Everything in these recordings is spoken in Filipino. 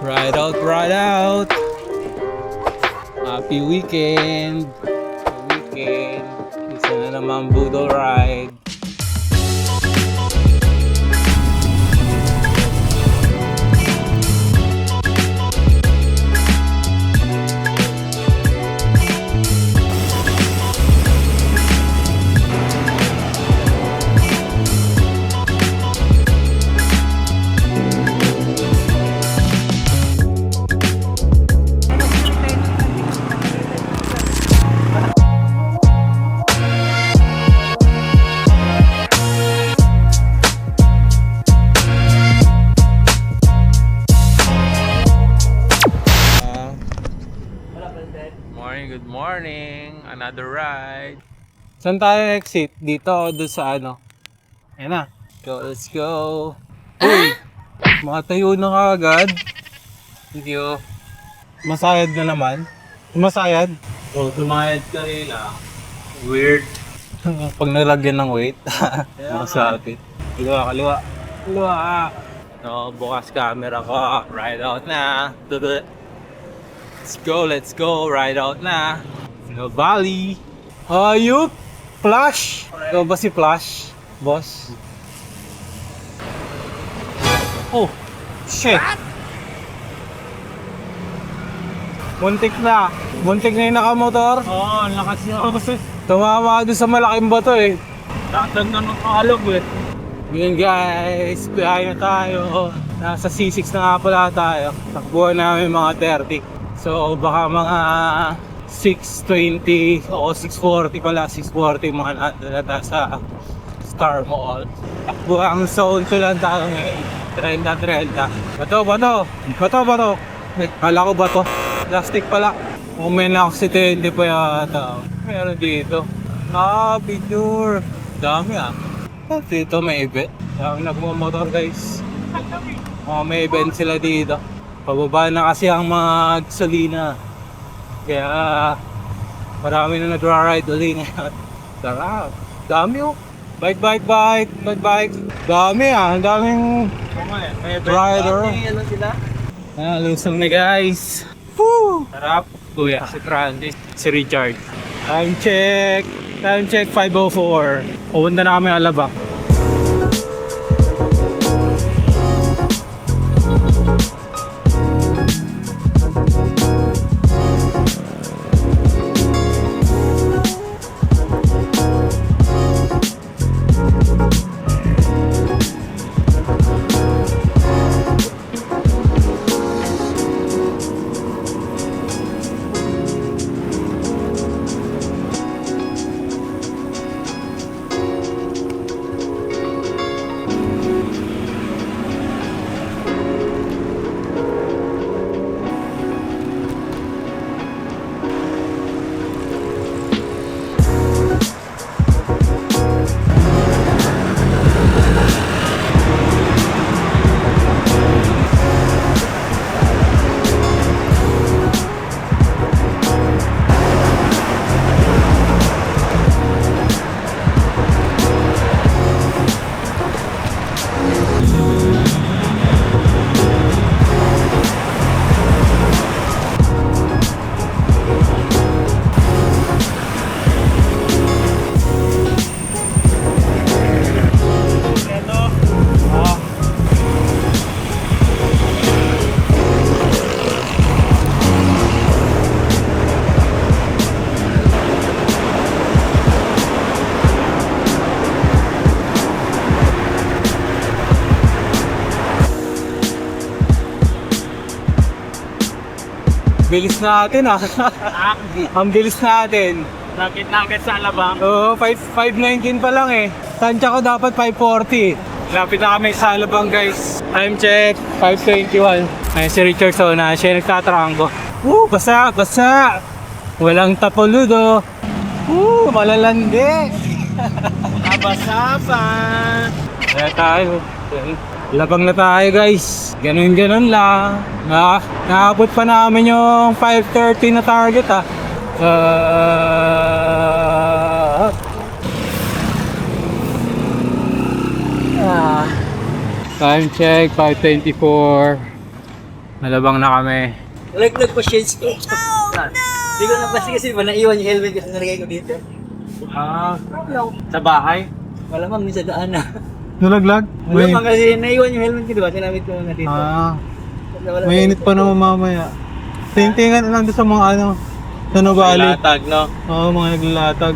Ride out, ride out. Happy weekend. Weekend. Isa na naman Budol ride. Good morning. Another ride. Saan tayo exit? Dito o doon sa ano? Ayan na. Let's go. Uy! Matayo na kagad. Thank you. Masayad na naman. Masayad? Oh, tumayad kanina. Weird. Pag nalagyan ng weight. Masapit. Kaliwa, kaliwa. Kaliwa. No, bukas camera ko. Ride out na. Let's go, ride out na. No Valley. Ayup! Flash! Ito ba si Flash? Boss? Oh! Shit! Muntik na. Muntik na yung nakamotor. Oo, lakas niya kasi. Tumama doon sa malaking bato eh. Taktan na ng alog eh. Ngayon guys, biyahe na tayo. Nasa C6 na nga pala tayo. Takbuhan namin mga 30. So baka mga 6:20 o 6:40 pala, 6:40 mga nandun sa Star Mall. Takbo ang soul ko lang tayo ngayon. 30. Bato. Kala ko bato. Plastic pala. Kung may na-accidente pa yata. Meron dito. Picture. Dami Dito may event. Dami nagmamotor guys. May event sila dito. Pababa na kasi ang mga gasolina. Kaya marami na nagra-ride ulit ngayon. Sarap. Dami Bike. Dami ang daming rider. Ano sila? Lusong na guys. Woo! Sarap. Kuya, si Randy, si Richard. Time check 5:04. Pupunta na kami Alabang. Bilis natin Ang bilis natin. Nakit na agad sa Alabang. Oo, 5:19 pa lang eh. Tansya ko dapat 5:40. Lapit na kami sa Alabang guys. Time check, 5:21. Ayun si Richard Sona, siya nagtatranggo. Basa! Walang tapoludo. Malalandi. Abasapan. Kaya tayo. Labang na tayo guys. Ganun lang. Naabot pa namin yung 5:30 na target Time check 5:24. Nalabang na kami. Nalaglag pa shades ko. Hindi ko napansin kasi ba naiwan yung helmet kasi nalagay ko dito. Sa bahay. Malamang sa daan na. Nalaglag? Malamang kasi naiwan yung helmet ko diba? Sinamit ko na dito. Wala- Mainit pa naman mamaya. Tingtingan lang doon sa mga ano, sa Nuvali. Latag, no? Oo, mga naglalatag.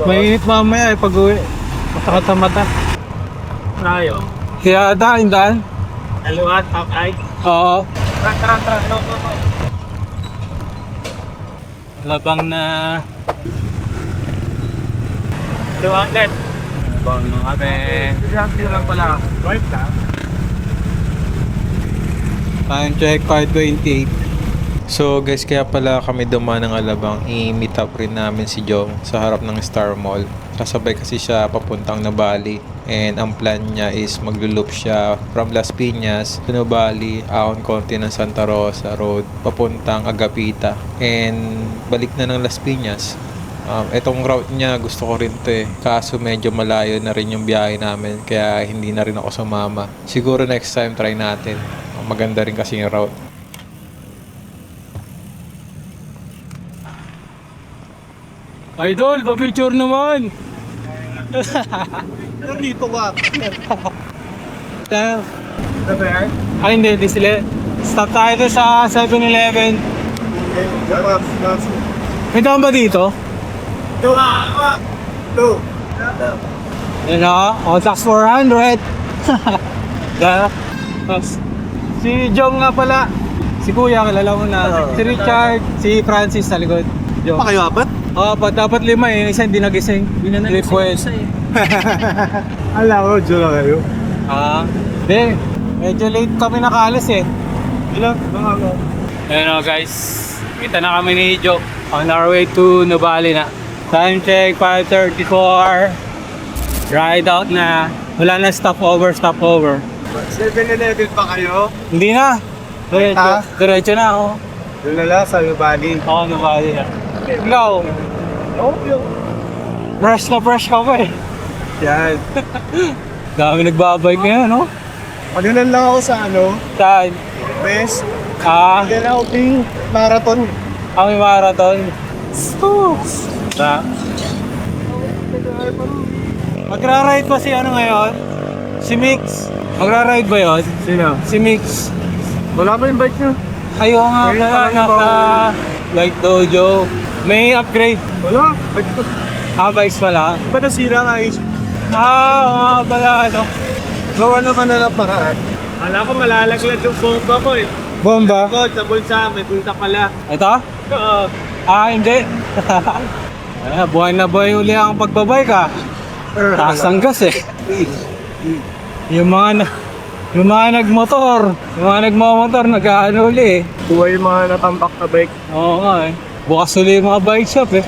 Mainit mamaya pag uwi. Masakit sa mata. Tayo. Kaya daan, daan. Kaliwat, okay. Oo. Tara. No. Labang na. Liwanag. Labang na kami. Dito lang pala. Right na. Time check, 5:28. So guys, kaya pala kami dumaan ng Alabang, i-meet up rin namin si Jong sa harap ng Star Mall. Sasabay kasi siya papuntang Nuvali, and ang plan niya is maglo-loop siya from Las Piñas to Nuvali, ahon konti ng Santa Rosa Road, papuntang Agapita, and balik na ng Las Piñas. Etong route niya gusto ko rin to eh, kaso medyo malayo na rin yung biyahe namin, kaya hindi na rin ako sumama. Siguro next time try natin, maganda rin kasi yung route. Idol, pa-picture naman! Dito ka. Tayo. Ano ba yan? Ay, hindi sila. Stop tayo doon sa 7-Eleven. May daan ba dito? Yan na, o, tax 400. Gana. Si Jong nga pala. Si Kuya, kilala mo na. Si Richard, si Francis sa likod. Jong. Pa kayo apat? Oo, dapat 5 eh. Isa hindi nagising. Flip west. Alam ko, dyan lang kayo. Hindi. Medyo late kami nakalis eh. Ilang? Ayun o guys. Kita na kami ni Joe. On our way to Nuvali na. Time check, 5:34. Ride out na. Wala na stopover. 7-Eleven pa kayo? Hindi na. Diretso na ako. Doon na lang sa Lubali. Oo, Nuvali na. Ikaw, fresh ka pa eh. Yan. Dami nagbabike ngayon, no? Pagdanan lang ako sa Saan? West. May Marathon. marathon. Magra-ride pa si ano ngayon? Si Mix. Magra-ride ba yun? Sino? Si Mix. Wala pa yung bike nyo? Ayaw nga pala like Dojo. May upgrade. Wala. Bikes pala. Ba't nasira nga is? Nga pala ano. Gawa naman na lang paraan. Alam ko malalaglag yung bomba ko eh. Bomba? Ako, sa bulsa, may bulta pala. Ito? Oo. Hindi. Buhay na buhay uli ang pagbabike ah. Taas ang gas eh. Yung mga nagmotor, nag-ano uli eh. Buhay yung mga natambak na bike. Oo nga eh. Bukas uli yung mga bike shop eh.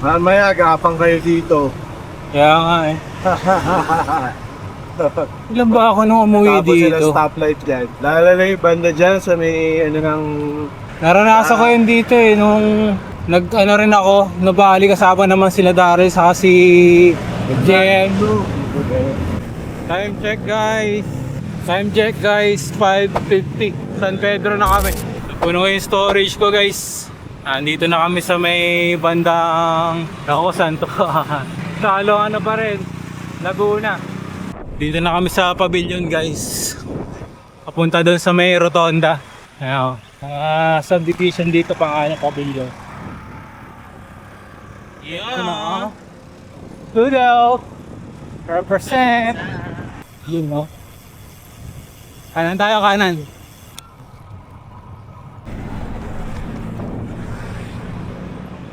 Mamaya, agapang kayo dito. Kaya nga eh. Ilan ba ako nung umuwi Tapos sila dito? stoplight dyan. Lalala yung banda dyan sa may ng... Naranasan ko yun dito eh. Nung nag-ano rin ako, nabali kasama naman sila Daryl saka si Jen. Time check guys. 5:50. San Pedro na kami. Puno yung storage ko guys. Nandito na kami sa may bandang saan to? Talo pa rin, Laguna. Dito na kami sa pavilion guys. Papunta doon sa may rotonda. Ayan, subdivision dito pangalan pavilion. Yeah. Tudo. Represent. Yun no. Kanan tayo, kanan.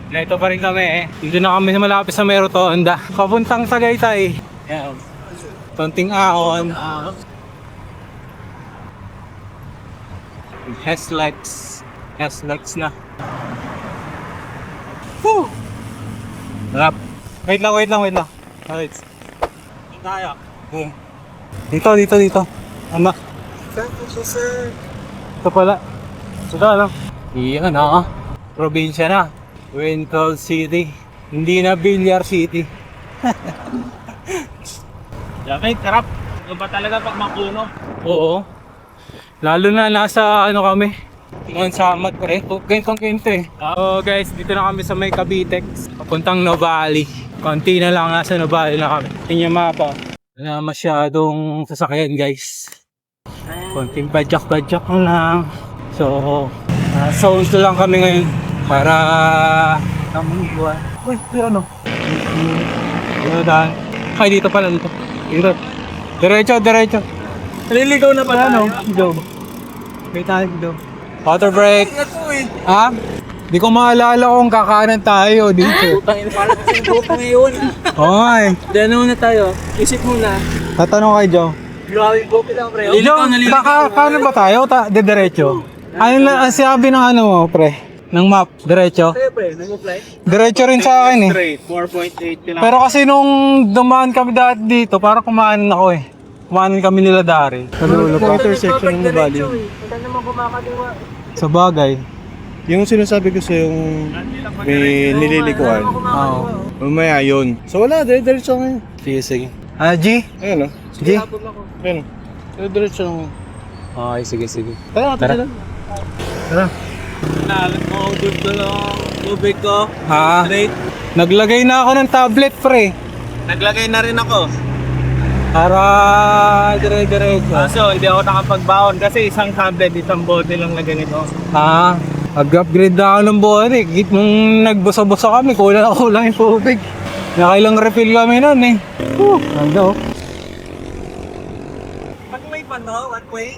Dito pa rin kami eh. Dito na kami malapit sa may rotonda. Papuntang Tagaytay. Yan. Tonting ahon. Headlights na. Woo! Harap. Wait lang. Wait. Tayo. Dito. Ama. Ito pala. Ito ano? Iyan na. Probinsya na. Winfield City. Hindi na Villar City. Dapat, karap. Ano ba talaga pag mapuno? Oo. Lalo na nasa ano kami, Mansamat pre. Ganitong kwento eh. So guys, dito na kami sa may Cavitex. Papuntang Novali. Konti na lang nasa Novali na kami. Tingnan yung mapa. Wala masyadong sasakyan guys. Konting badyak-badyak lang. So, zones lang kami ngayon. Para kamuhiwa. Uy, ano? Ano daan? Ay, dito pala dito. Dito. Diretso. Naliligaw na pala. Ano? Dito. Wait tayo dito. Water break. Ha? Di ko maalala kung kakanan tayo dito. Pangin para kasi buhok ngayon. Oy. Diyan muna tayo. Isip muna. Tatanong kay Joe. Grabe buhok lang pre. Joe, kanan ba tayo? Diretso. Ano ang sabi ng ano mo, pre? Ng map, diretso. Pre, nag-apply. Diretso rin sa akin eh. Straight, 4.8 km. Pero kasi nung dumaan kami dati dito, parang kumaanan ako eh. Kumaanan kami nila Dari. Sa dulo pa. Intersection ng Nuvali. Hindi naman kumakaliwa. Sa bagay. Yung sinasabi ko sa yung may nililikuan. Oo. Mamaya yun. So wala, diretso ngayon. Sige. G? Ayun o. G? Ayun. Diretso lang. Okay, sige. Tara. Tara. Nalat mo, gusto lang. Tubig ko. Ha? Straight. Naglagay na ako ng tablet, pre. Naglagay na rin ako. Para dire-diretso. Kaso hindi ako nakapagbaon kasi isang tablet, isang bote lang na ganito. Ha? Mag-upgrade na ako ng buwan eh. Git nung nagbusa-busa kami, kulang yung tubig. Nakailang refill kami nun eh. Ano? Pag may pano, one way.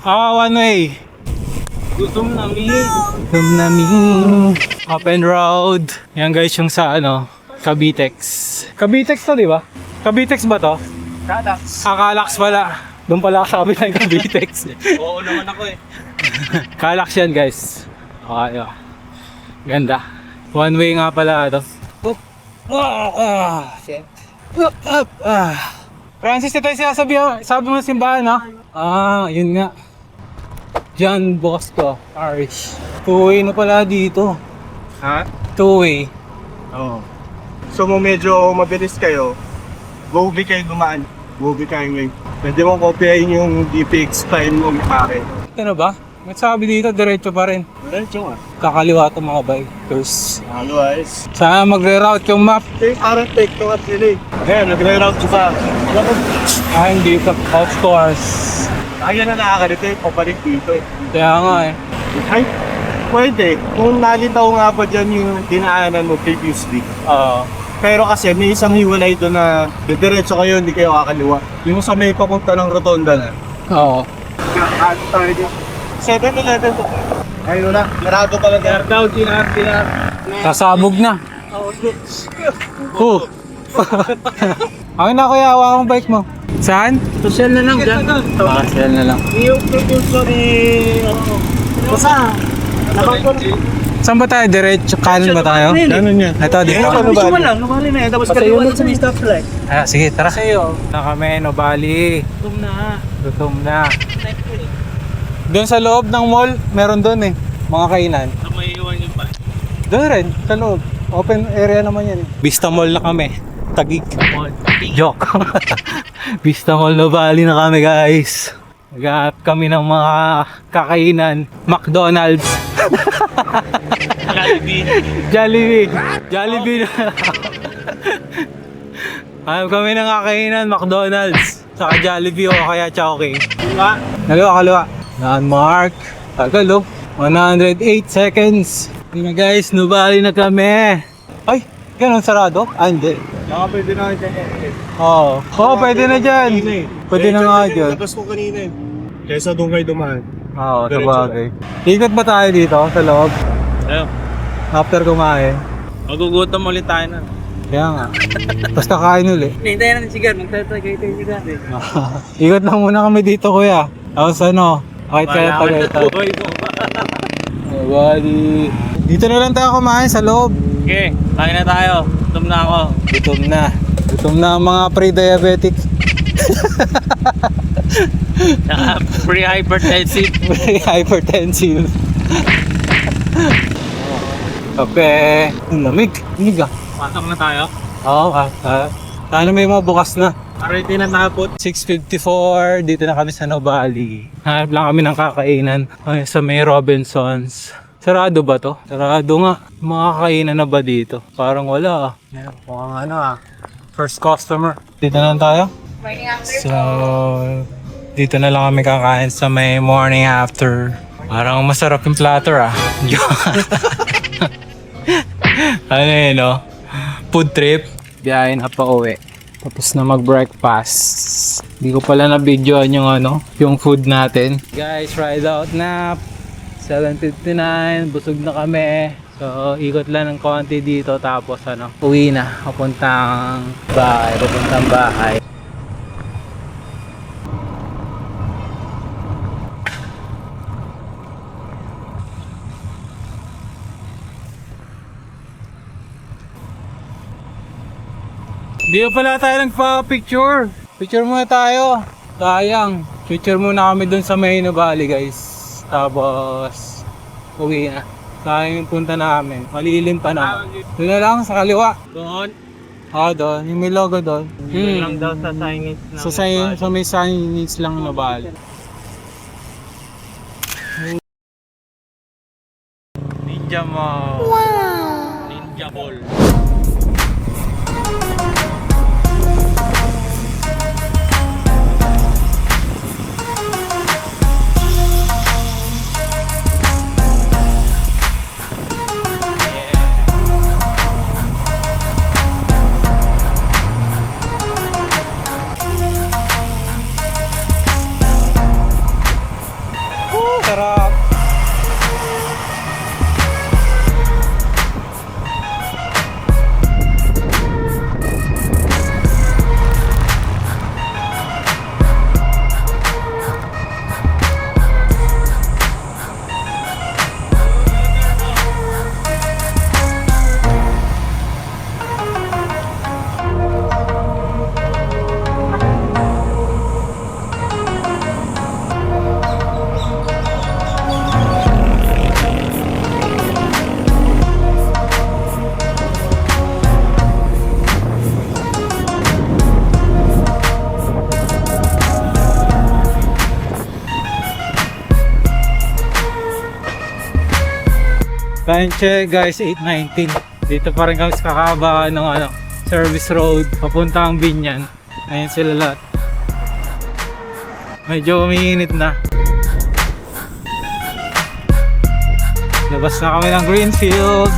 One way. Gutom namin. Open road. Yan guys yung sa ano, Cavitex. Cavitex to, di ba? Cavitex ba to? Kadax. Calax pala. Doon pala sa kabila yung Cavitex. Oo naman ako eh. Calax yan guys. Okay, ganda. One way nga pala ito. Shit. Francis, ito yung sabi mo sa simbahan, no? Yun nga. John Bosco Parish. Two-way na pala dito. Ha? Two-way. Oo. So kung medyo mabilis kayo, Gobi kayo dumaan. Gobi kayo ngayon. Pwede mo kopyahin yung DPX time mo pare. Ano ba? May sabi dito, diretso pa rin. Diretso nga. Kakaliwa itong mga bikers. Otherwise, Sana magre-route yung map. parang take to at sila eh. Ngayon, nagre-route siya pa. Hindi ka, of course. Kaya na nakakalito eh, papalit dito eh. Kaya nga eh. Ay, pwede. Kung nalitaw nga pa dyan yung dinaanan mo previously. Oo. Pero kasi may isang hiwalay doon na diretso kayo, hindi kayo kakaliwa. Yung sa may papunta ng rotonda na. Oo. Ano tayo dito? 7-11 to. Ayun na, narado pala dyan. Down, tinar. Sasabog na. Akin na kuya, hawa akong bike mo. Saan? Social na lang dyan. Saan na lang. Yung producer ni... Basta. Saan ba tayo? Diretso? Kanan ba tayo? Ganun yan. Ito, dito. Gusto mo lang, lumali na yan. Tapos kaliwa sa may stoplight. Sige, tara. Sa'yo. Na kami, Nubali. Gutom na. Gutom na. Doon sa loob ng mall, meron doon eh. Mga kainan. May iwan yung pa. Doon rin, sa loob. Open area naman yan eh. Vista Mall na kami. Tagig. Joke. Vista Mall Nubali na kami guys. Nag-aap kami ng mga kakainan. McDonald's. Jollibee. Hanap kami ng kakainan, McDonald's. Saka Jollibee o kaya Chowking. Kaliwa. Landmark. Tagal 108 seconds. Hindi na guys, Nubali na kami. Ay, ganun sarado? Hindi. Baka pwede na dyan. Oo, pwede na dyan. Pwede na nga dyan. Labas ko kanina eh. Kesa doon kayo dumaan. Oo, Diretso sabagay. Ikot ba tayo dito sa loob? Ayun. After kumain? Magugutom ulit tayo na. Kaya nga. Tapos kakain ulit. Hintayin natin sigar. Magtatagay tayo sigar. Ikot lang muna kami dito kuya. Tapos kahit kaya tagay. Nobody. Dito na lang tayo kumain sa loob. Okay, kain na tayo. Gutom na ako. Gutom na ang mga pre-diabetic. Saka pre-hypertensive. Hypertensive. Kape. Ang lamig. Lamig ah. Pasok na tayo. Oo, sana may mga bukas na. Already natapot. 6:54, dito na kami sa Nubali. Hanap lang kami ng kakainan. Ay, sa may Robinsons. Sarado ba to? Sarado nga. Mga kakainan na ba dito? Parang wala ah. Mukhang ano ah. First customer. Dito na lang tayo. So, dito na lang kami kakain sa may morning after. Parang masarap yung platter ah. Ano yun no? Food trip. Biyahe na pa uwi. Tapos na mag-breakfast. Hindi ko pala na-videoan yung ano, yung food natin. Guys, ride out nap. 7:59, busog na kami. So, ikot lang ng konti dito tapos ano, uwi na. Papuntang bahay. Hindi pa pala tayo nagpa-picture. Picture muna tayo. Sayang. Picture muna kami dun sa May Nubali guys. Tapos, uwi na. Sayang yung punta namin. Malilim pa na. Doon na lang sa kaliwa. Doon. Doon. Yung may logo doon. Lang daw sa signage na. Sa may signage lang Nubali. Ninja Mall. Wow! Ninja Ball. Sarap. Time check guys, 8:19. Dito pa rin kami sa kakabaan ng ano, service road papuntang Binyan. Ayun sila lahat. Medyo umiinit na. Labas na kami ng Greenfield.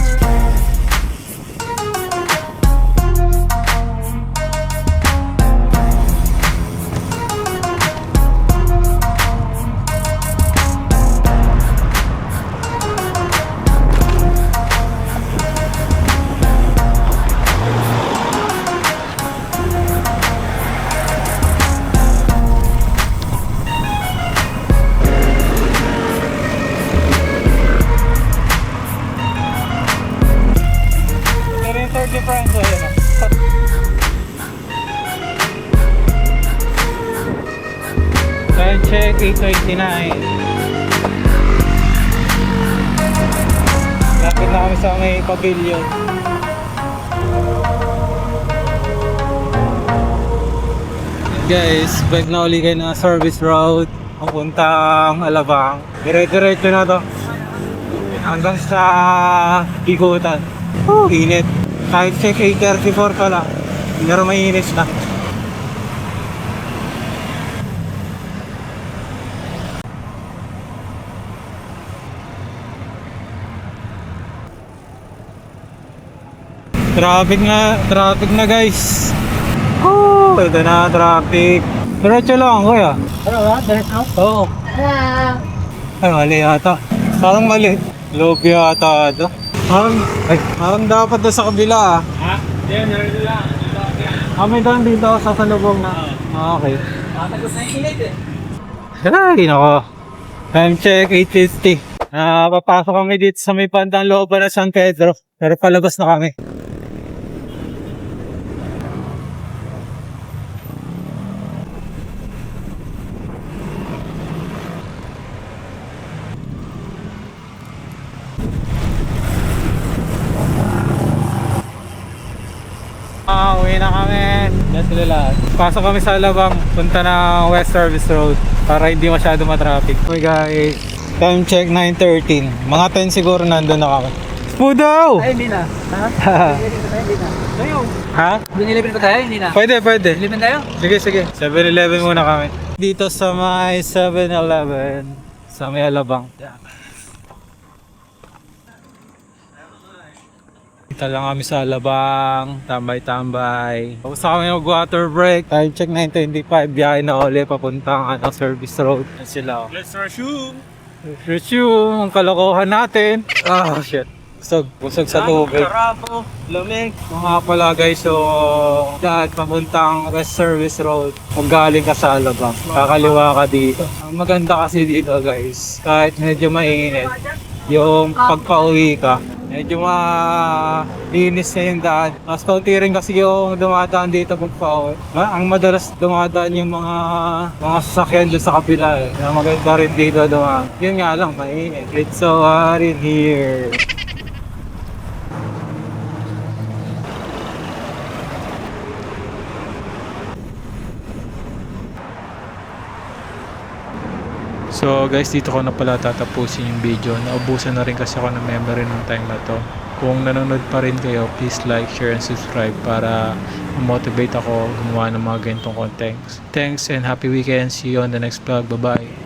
Difference yun. Time check 8:29. Lapit na kami sa may pavilion. Guys, bike na uli kayo ng service road papuntang Alabang. Dire-diretso na to hanggang sa Ikutan. Init. Time check 8:34 pa lang. Pero mainit na. Traffic na guys. Ito na traffic. Diretso lang kuya. Ano ba? Diretso? Oo. Ay mali yata. Parang mali. Lobby yata ito. Parang dapat na sa kabila ah. Ha? Yan, narin lang. May doon dito sa salubong na. Okay. Matagos na yung init eh. Ay, nako. Time check, 8:50. Papasok kami dito sa may pandang looban na San Pedro. Pero palabas na kami. Uwi na kami. Let's sila lahat. Pasok kami sa Alabang, punta na West Service Road para hindi masyado matraffic. Okay guys, time check 9:13. Mga 10 siguro nandun na kami. Spudaw! Ay, hindi na. Ha? Hindi na. Tayo. Ha? Bin-11 pa tayo, hindi na. Pwede. 11 tayo? Sige. 7-Eleven muna kami. Dito sa may 7-Eleven sa may Alabang. Kita lang kami sa Alabang, tambay-tambay. Tapos kami mag-water break. Time check 9:25, biyahe na ulit papuntang service road. Yan sila. Let's resume! Resume ang kalokohan natin. Ah, shit. Busog sa tubig. Karapo, lamig. Mga pala guys, so dahil papuntang West Service Road, kung galing ka sa Alabang, kakaliwa ka dito. Ang maganda kasi dito guys, kahit medyo mainit, yung pagpa-uwi ka, medyo malinis na yung daan. Mas kaunti rin kasi yung dumadaan dito pagpa-uwi. Ang madalas dumadaan yung mga sasakyan doon sa kapila. Maganda rin dito dumadaan. Yun nga lang, mainit. It's so hot in here. So guys, dito ko na pala tatapusin yung video. Naubusan na rin kasi ako ng memory ng time na to. Kung nanonood pa rin kayo, please like, share, and subscribe para motivate ako gumawa ng mga ganitong content. Thanks and happy weekend. See you on the next vlog. Bye-bye.